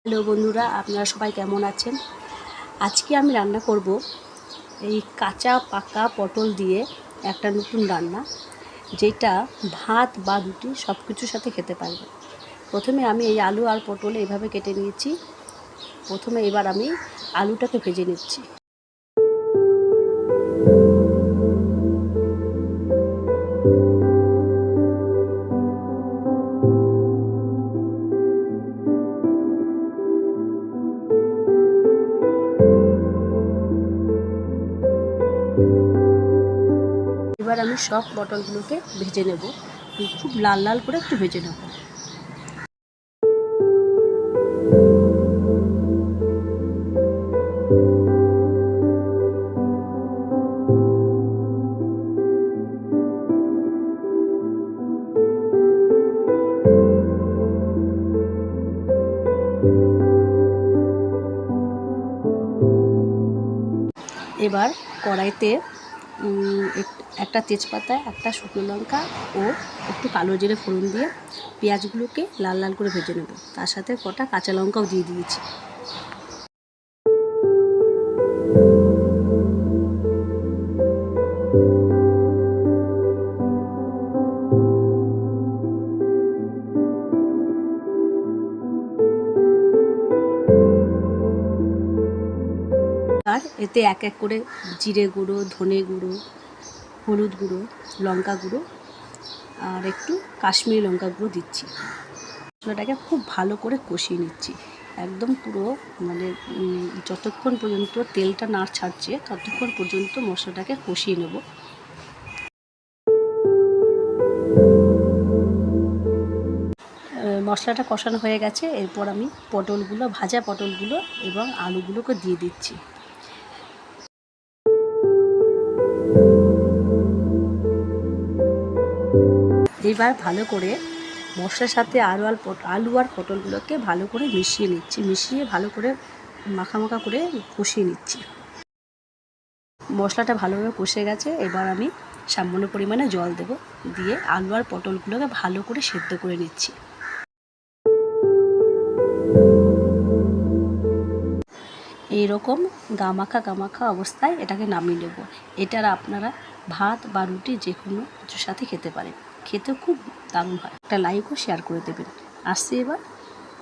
Hello বন্ধুরা, আপনারা সবাই কেমন আছেন? আজকে আমি রান্না করব এই কাঁচা পাকা পটল দিয়ে একটা নতুন রান্না, যেটা ভাত বা রুটি সব কিছুর সাথে খেতে পারবে। প্রথমে আমি এই আলু আর পটল এইভাবে কেটে নিয়েছি। এবার আমি আলুটাকে ভেজে নিচ্ছি। এবার আমি সব পটলগুলোকে ভেজে নেব, খুব লাল লাল করে একটু ভেজে নেব। এবার কড়াইতে একটা তেজপাতা, একটা শুকনো লঙ্কা ও একটু কালো জিরে ফোড়ন দিয়ে পেঁয়াজগুলোকে লাল লাল করে ভেজে নেব। তার সাথে কটা কাঁচা লঙ্কাও দিয়ে দিয়েছি। আর এতে এক এক করে জিরে গুঁড়ো, ধনে গুঁড়ো, হলুদ গুঁড়ো, লঙ্কা গুঁড়ো আর একটু কাশ্মীরি লঙ্কা গুঁড়ো দিচ্ছি। মশলাটাকে খুব ভালো করে কষিয়ে নিচ্ছি, একদম পুরো যতক্ষণ পর্যন্ত তেলটা না ছাড়ছে ততক্ষণ পর্যন্ত মশলাটাকে কষিয়ে নেব। মশলাটা কষানো হয়ে গেছে। এরপর আমি ভাজা পটলগুলো এবং আলুগুলোকে দিয়ে দিচ্ছি। এবার ভালো করে মশলার সাথে আলু আর পটলগুলোকে ভালো করে মিশিয়ে ভালো করে মাখা করে কষিয়ে নিচ্ছি। মশলাটা ভালোভাবে কষে গেছে। এবার আমি সামান্য পরিমাণে জল দেব, দিয়ে আলু আর পটলগুলোকে ভালো করে সেদ্ধ করে নিচ্ছি। এইরকম গামাখা অবস্থায় এটাকে নামিয়ে নেব। এটার আপনারা ভাত বা রুটি যে কোনো কিছুর সাথে খেতে পারেন। খেতে খুব দারুণ হয়। একটা লাইক ও শেয়ার করে দেবেন। আসছি এবার।